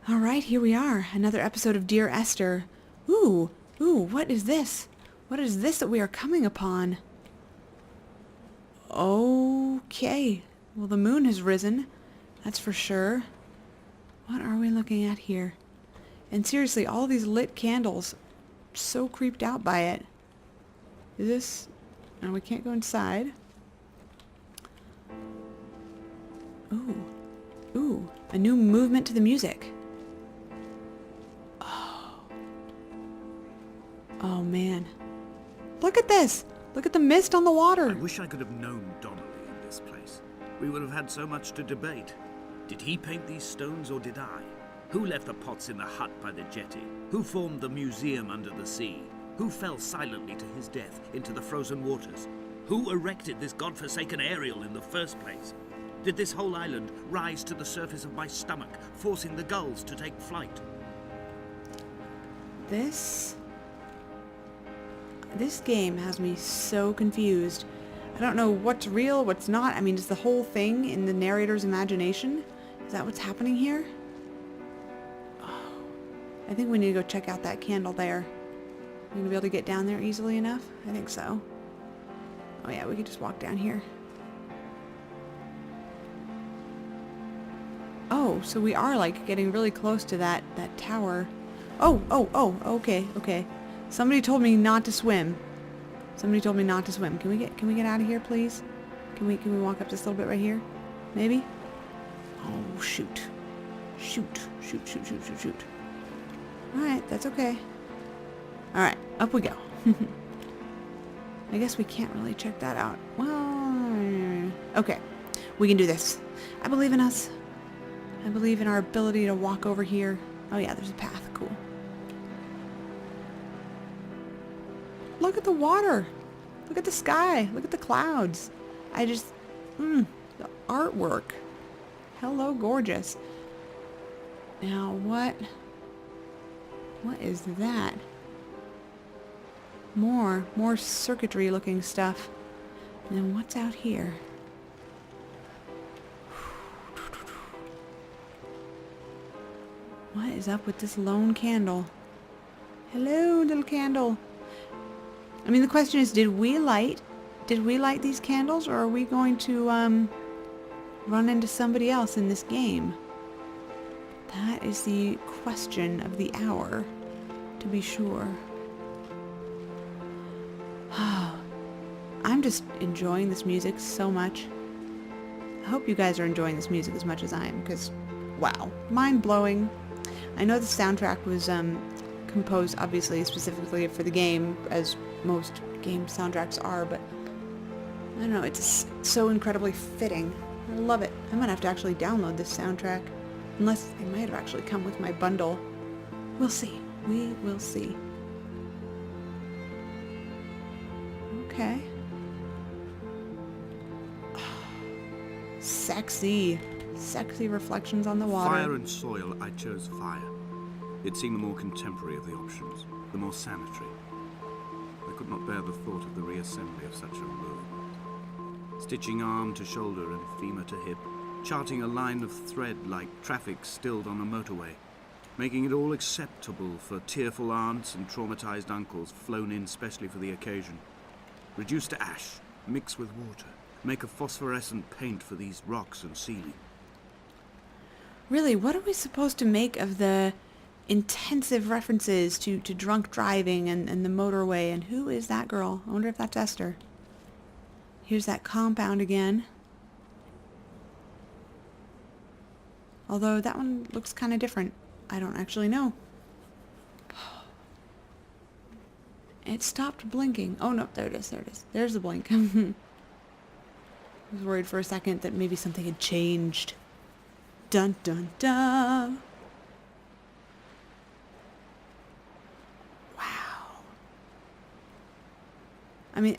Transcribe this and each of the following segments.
All right, here we are. Another episode of Dear Esther. Ooh, what is this? What is this that we are coming upon? Okay. Well, the moon has risen. That's for sure. What are we looking at here? And seriously, all these lit candles. So creeped out by it. Is this... No, we can't go inside. Ooh, a new movement to the music. Oh man. Look at this! Look at the mist on the water! I wish I could have known Donnelly in this place. We would have had so much to debate. Did he paint these stones or did I? Who left the pots in the hut by the jetty? Who formed the museum under the sea? Who fell silently to his death into the frozen waters? Who erected this godforsaken aerial in the first place? Did this whole island rise to the surface of my stomach, forcing the gulls to take flight? This game has me so confused. I don't know what's real, what's not. I mean, is the whole thing in the narrator's imagination? Is that what's happening here? Oh, I think we need to go check out that candle there. Are we gonna be able to get down there easily enough? I think so. Oh yeah, we could just walk down here. Oh, so we are like getting really close to that tower. Oh, okay. Somebody told me not to swim. Can we get out of here, please? Can we walk up just a little bit right here? Maybe? Oh, shoot. Shoot. Alright, that's okay. Alright, up we go. I guess we can't really check that out. Well, okay. We can do this. I believe in us. I believe in our ability to walk over here. Oh yeah, there's a path. Cool. Look at the water. Look at the sky. Look at the clouds. The artwork. Hello, gorgeous. Now, what is that? More circuitry looking stuff. And then what's out here? What is up with this lone candle? Hello, little candle. I mean, the question is, did we light these candles, or are we going to run into somebody else in this game? That is the question of the hour, to be sure. I'm just enjoying this music so much. I hope you guys are enjoying this music as much as I am, because, wow, mind-blowing. I know the soundtrack was composed, obviously, specifically for the game, as most game soundtracks are, but I don't know, it's so incredibly fitting. I love it. I might have to actually download this soundtrack, unless it might have actually come with my bundle. We'll see. We will see. Okay. Sexy reflections on the water. Fire and soil, I chose fire. It seemed the more contemporary of the options, the more sanitary. I could not bear the thought of the reassembly of such a ruin. Stitching arm to shoulder and femur to hip, charting a line of thread like traffic stilled on a motorway, making it all acceptable for tearful aunts and traumatized uncles flown in specially for the occasion. Reduce to ash, mix with water, make a phosphorescent paint for these rocks and ceiling. Really, what are we supposed to make of the intensive references to drunk driving and the motorway, and who is that girl? I wonder if that's Esther. Here's that compound again. Although that one looks kind of different. I don't actually know. It stopped blinking. Oh no, there it is. There's the blink. I was worried for a second that maybe something had changed. Dun dun dun. I mean,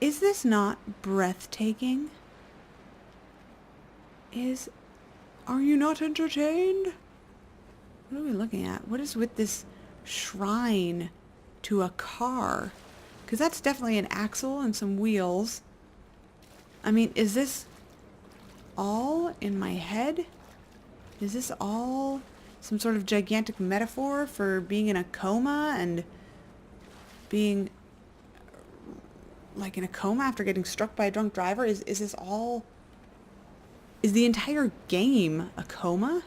is this not breathtaking? Are you not entertained? What are we looking at? What is with this shrine to a car? Because that's definitely an axle and some wheels. I mean, is this all in my head? Is this all some sort of gigantic metaphor for being in a coma and being like in a coma after getting struck by a drunk driver? Is this all... Is the entire game a coma?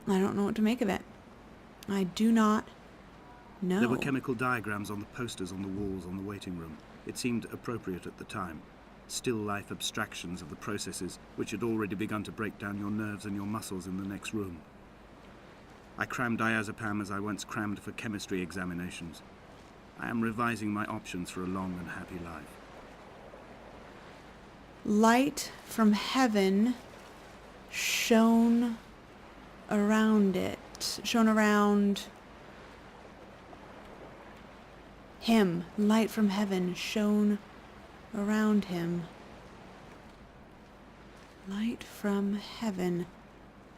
I don't know what to make of it. I do not know. There were chemical diagrams on the posters on the walls on the waiting room. It seemed appropriate at the time. Still life abstractions of the processes which had already begun to break down your nerves and your muscles in the next room. I crammed diazepam as I once crammed for chemistry examinations. I am revising my options for a long and happy life. Light from heaven shone around it. Shone around him. Light from heaven shone around him. Light from heaven.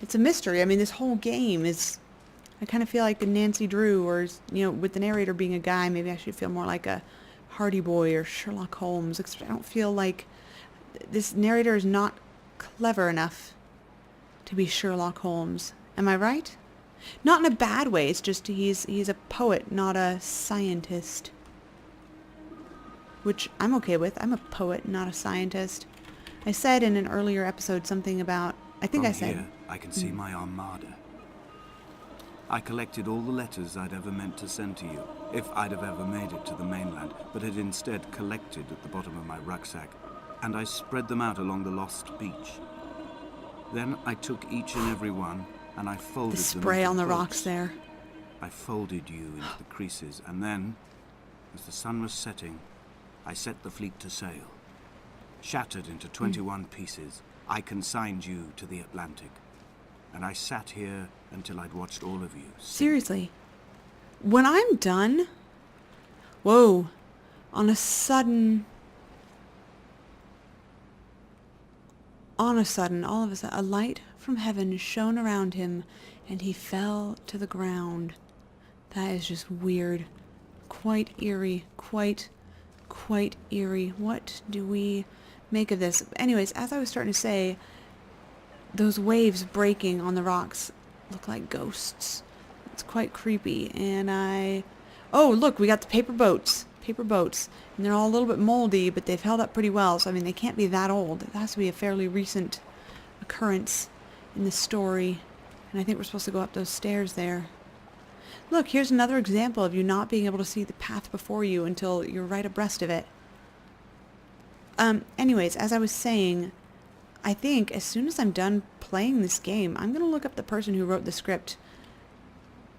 It's a mystery. I mean, this whole game is... I kind of feel like a Nancy Drew, or, you know, with the narrator being a guy, maybe I should feel more like a Hardy Boy or Sherlock Holmes. I don't feel like... This narrator is not clever enough to be Sherlock Holmes. Am I right? Not in a bad way. It's just he's a poet, not a scientist. Which I'm okay with. I'm a poet, not a scientist. I said in an earlier episode something about... I think From I said... Here, I can see my armada. I collected all the letters I'd ever meant to send to you, if I'd have ever made it to the mainland, but had instead collected at the bottom of my rucksack, and I spread them out along the lost beach. Then I took each and every one, and I folded The them spray into on the books. rocks there. I folded you into the creases, and then, as the sun was setting, I set the fleet to sail. Shattered into 21 pieces, I consigned you to the Atlantic. And I sat here until I'd watched all of you. Seriously. When I'm done... Whoa. On a sudden, all of a sudden, a light from heaven shone around him, and he fell to the ground. That is just weird. Quite eerie. Quite eerie. What do we make of this? Anyways, as I was starting to say, those waves breaking on the rocks look like ghosts. It's quite creepy. And oh, look, we got the paper boats. Paper boats. And they're all a little bit moldy, but they've held up pretty well. So, I mean, they can't be that old. It has to be a fairly recent occurrence in the story. And I think we're supposed to go up those stairs there. Look, here's another example of you not being able to see the path before you until you're right abreast of it. Anyways, as I was saying, I think as soon as I'm done playing this game, I'm going to look up the person who wrote the script,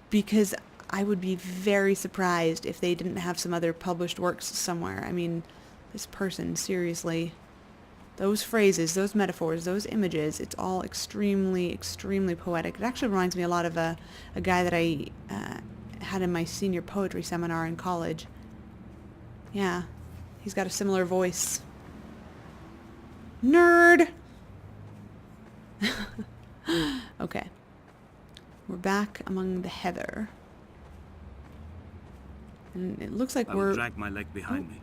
because I would be very surprised if they didn't have some other published works somewhere. I mean, this person, seriously. Those phrases, those metaphors, those images, it's all extremely, extremely poetic. It actually reminds me a lot of a guy that I had in my senior poetry seminar in college. Yeah, he's got a similar voice. Nerd! Okay. We're back among the heather. And it looks like I will drag my leg behind me.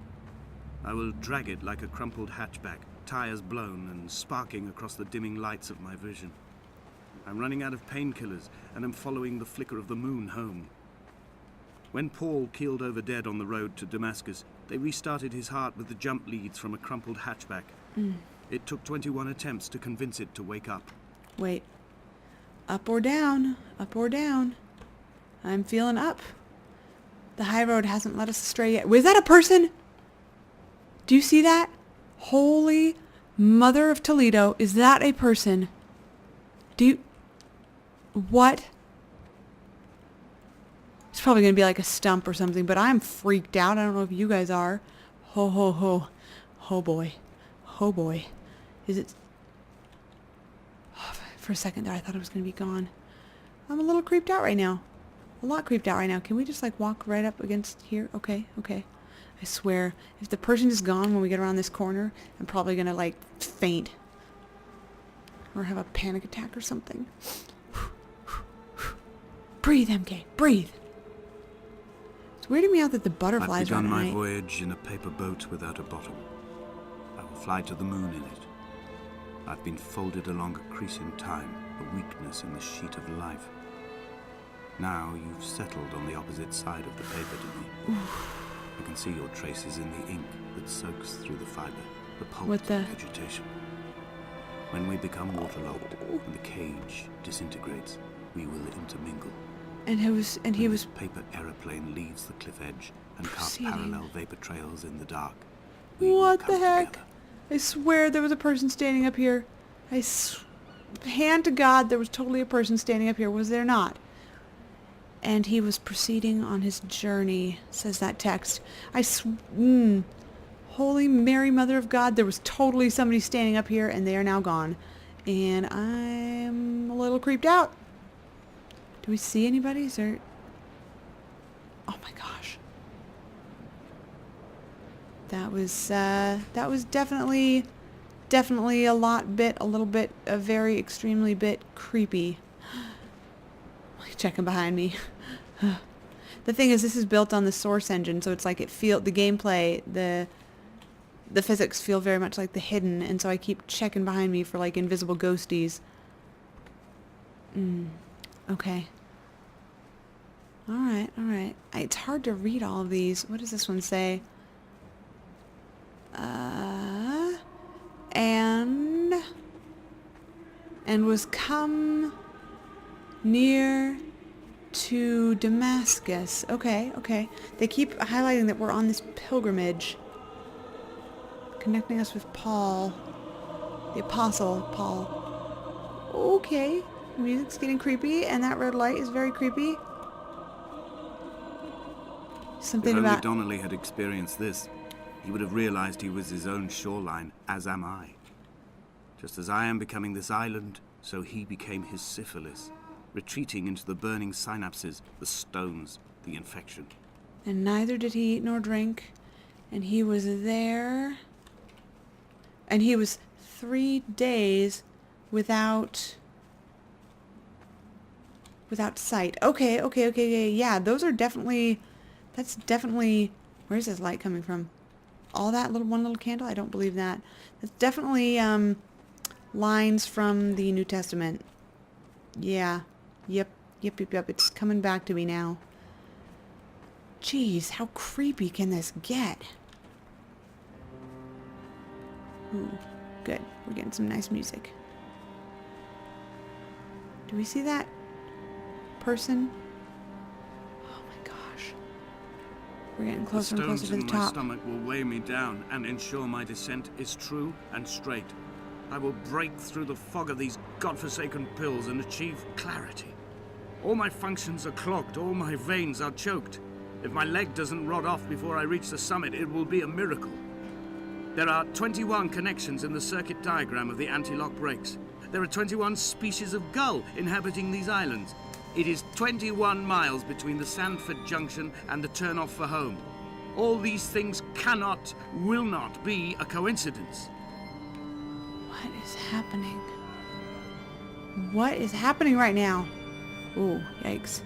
I will drag it like a crumpled hatchback, tires blown and sparking across the dimming lights of my vision. I'm running out of painkillers and am following the flicker of the moon home. When Paul keeled over dead on the road to Damascus, they restarted his heart with the jump leads from a crumpled hatchback. It took 21 attempts to convince it to wake up. Wait. Up or down? Up or down? I'm feeling up. The high road hasn't led us astray yet. Was that a person? Do you see that? Holy Mother of Toledo. Is that a person? Do you... What? It's probably going to be like a stump or something, but I'm freaked out. I don't know if you guys are. Ho, ho, ho. Oh, boy. Oh, boy. Is it... Oh, for a second there, I thought it was going to be gone. I'm a little creeped out right now. A lot creeped out right now. Can we just, like, walk right up against here? Okay, okay. I swear, if the person is gone when we get around this corner, I'm probably going to, like, faint. Or have a panic attack or something. Breathe, MK. Breathe. It's weirding me out that the butterflies I've begun are my voyage in a paper boat without a bottom. I will fly to the moon in it. I've been folded along a crease in time, a weakness in the sheet of life. Now you've settled on the opposite side of the paper to me. I can see your traces in the ink that soaks through the fiber, the pulp of vegetation. When we become waterlogged and the cage disintegrates, we will intermingle. And he was paper aeroplane leaves the cliff edge and casts parallel vapor trails in the dark. What the heck? I swear there was a person standing up here. Hand to God, there was totally a person standing up here, was there not? And he was proceeding on his journey, says that text. Holy Mary, Mother of God, there was totally somebody standing up here, and they are now gone. And I'm a little creeped out. Do we see anybody? Is there... Oh my gosh. That was definitely a little bit, a very extremely bit creepy. Checking behind me. The thing is, this is built on the Source engine, so it's like the gameplay, the physics feel very much like the Hidden, and so I keep checking behind me for like invisible ghosties. Okay. Alright. It's hard to read all of these. What does this one say? And was come near to Damascus. Okay. They keep highlighting that we're on this pilgrimage, connecting us with Paul, the Apostle Paul. Okay, the music's getting creepy, and that red light is very creepy. Something if about... only Donnelly had experienced this, he would have realized he was his own shoreline, as am I. Just as I am becoming this island, so he became his syphilis, retreating into the burning synapses, the stones, the infection. And neither did he eat nor drink, and he was there, and he was 3 days without sight. Okay, yeah, that's definitely, where's this light coming from? All that one little candle? I don't believe that. That's definitely, lines from the New Testament. Yeah. Yep. It's coming back to me now. Jeez, how creepy can this get? Ooh, good. We're getting some nice music. Do we see that person? Oh my gosh. We're getting closer and closer to the top. The stones in my stomach will weigh me down and ensure my descent is true and straight. I will break through the fog of these godforsaken pills and achieve clarity. All my functions are clogged, all my veins are choked. If my leg doesn't rot off before I reach the summit, it will be a miracle. There are 21 connections in the circuit diagram of the anti-lock brakes. There are 21 species of gull inhabiting these islands. It is 21 miles between the Sandford Junction and the turn-off for home. All these things cannot, will not be a coincidence. What is happening? What is happening right now? Ooh, yikes.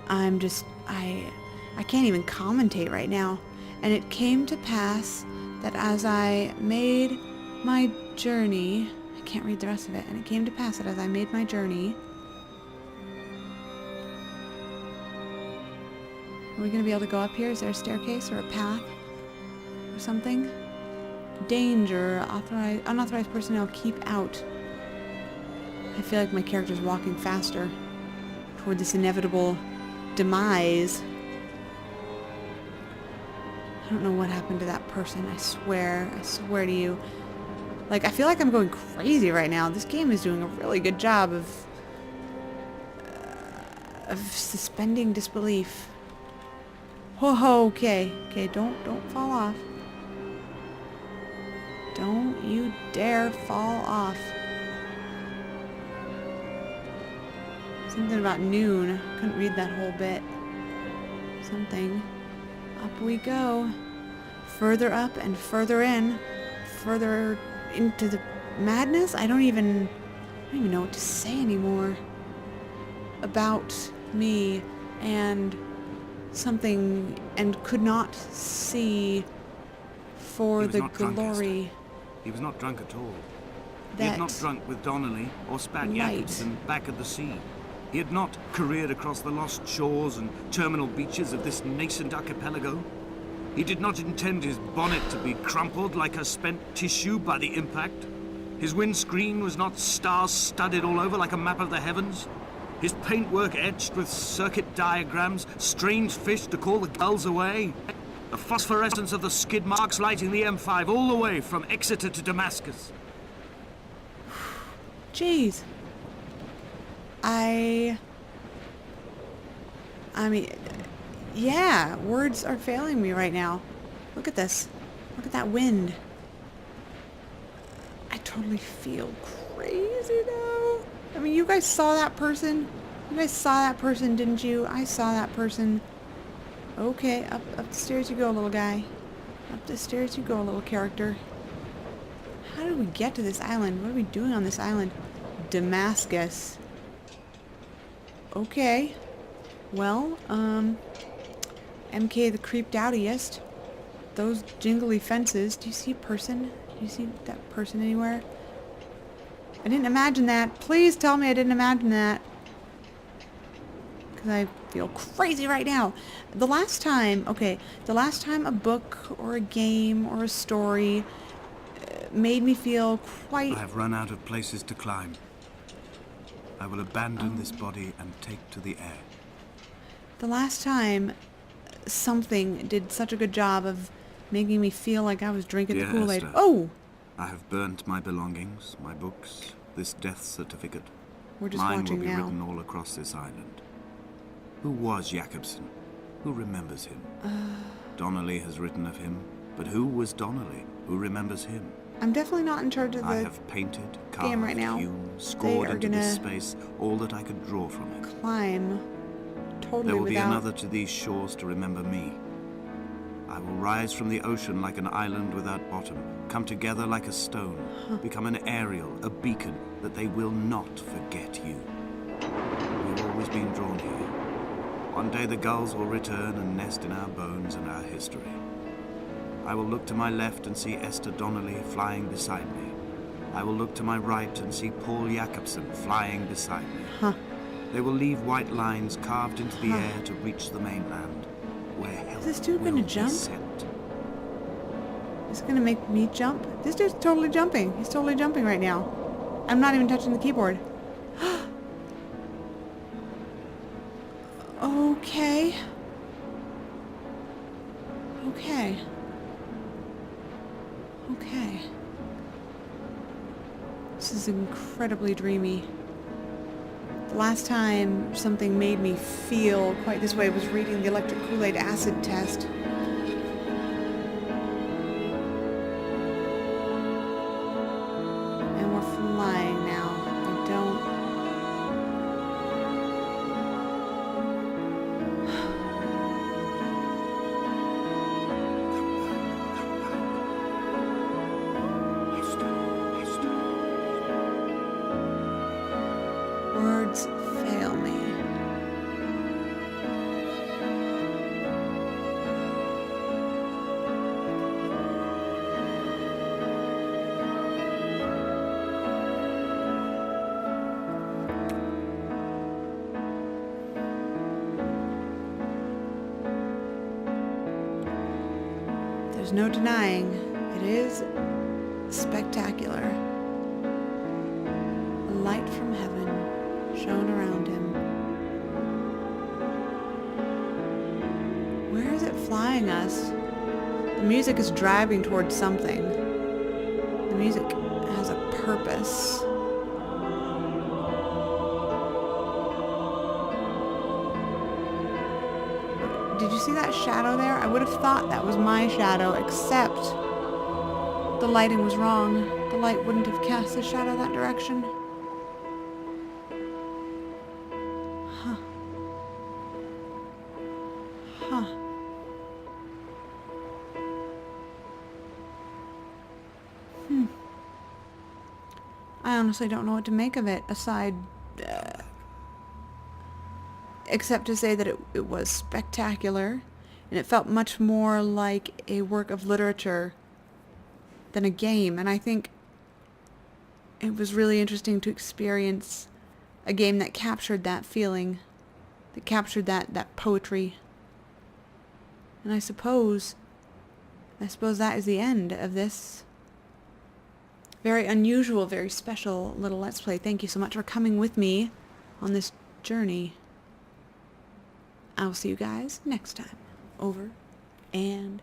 I can't even commentate right now. And it came to pass that as I made my journey, I can't read the rest of it, and it came to pass that as I made my journey, are we going to be able to go up here? Is there a staircase or a path or something? Danger, unauthorized personnel, keep out. I feel like my character's walking faster toward this inevitable demise. I don't know what happened to that person. I swear to you. Like, I feel like I'm going crazy right now. This game is doing a really good job of suspending disbelief. Whoa, okay, don't fall off. Don't you dare fall off. Something about noon. Couldn't read that whole bit. Something. Up we go. Further up and further in. Further into the madness? I don't even know what to say anymore. About me and something, and could not see for the glory. He was not drunk at all. He That had not drunk with Donnelly or spat light. Jacobson back at the sea. He had not careered across the lost shores and terminal beaches of this nascent archipelago. He did not intend his bonnet to be crumpled like a spent tissue by the impact. His windscreen was not star-studded all over like a map of the heavens. His paintwork etched with circuit diagrams, strange fish to call the gulls away. The phosphorescence of the skid marks lighting the M5 all the way from Exeter to Damascus. Jeez. I mean, yeah, words are failing me right now. Look at this. Look at that wind. I totally feel crazy now. I mean, you guys saw that person? You guys saw that person, didn't you? I saw that person. Okay, up the stairs you go, little guy. Up the stairs you go, little character. How did we get to this island? What are we doing on this island? Damascus. Okay. Well, MK the creeped outiest. Those jingly fences. Do you see a person? Do you see that person anywhere? I didn't imagine that. Please tell me I didn't imagine that. Because I feel crazy right now. The last time a book or a game or a story made me feel quite... I have run out of places to climb. I will abandon this body and take to the air. The last time something did such a good job of making me feel like I was drinking the Dear Kool-Aid. Esther, Oh! I have burnt my belongings, my books, this death certificate. We're just Mine watching will be now. written all across this island. Who was Jacobson? Who remembers him? Donnelly has written of him, but who was Donnelly? Who remembers him? I'm definitely not in charge of I the have painted, game carved, right now. hewn, scored are into gonna this space all that I could draw from it. climb totally There will be without... another to these shores to remember me. I will rise from the ocean like an island without bottom, come together like a stone, become an aerial, a beacon, that they will not forget you. You've always been drawn here. One day the gulls will return and nest in our bones and our history. I will look to my left and see Esther Donnelly flying beside me. I will look to my right and see Paul Jacobson flying beside me. They will leave white lines carved into the air to reach the mainland, where help this dude will gonna be jump? sent. Is it gonna make me jump? This dude's totally jumping. He's totally jumping right now. I'm not even touching the keyboard. Okay. Okay. Okay. This is incredibly dreamy. The last time something made me feel quite this way was reading the electric Kool-Aid acid test. And we're flying now. I don't... Words fail me. There's no denying it is spectacular. A light from heaven shone around him. Where is it flying us? The music is driving towards something. The music has a purpose. Did you see that shadow there? I would have thought that was my shadow, except the lighting was wrong. The light wouldn't have cast a shadow that direction. Huh. Huh. I honestly don't know what to make of it, aside... except to say that it was spectacular, and it felt much more like a work of literature than a game, and I think it was really interesting to experience a game that captured that feeling, that captured that poetry. And I suppose that is the end of this very unusual, very special little Let's Play. Thank you so much for coming with me on this journey. I will see you guys next time. Over and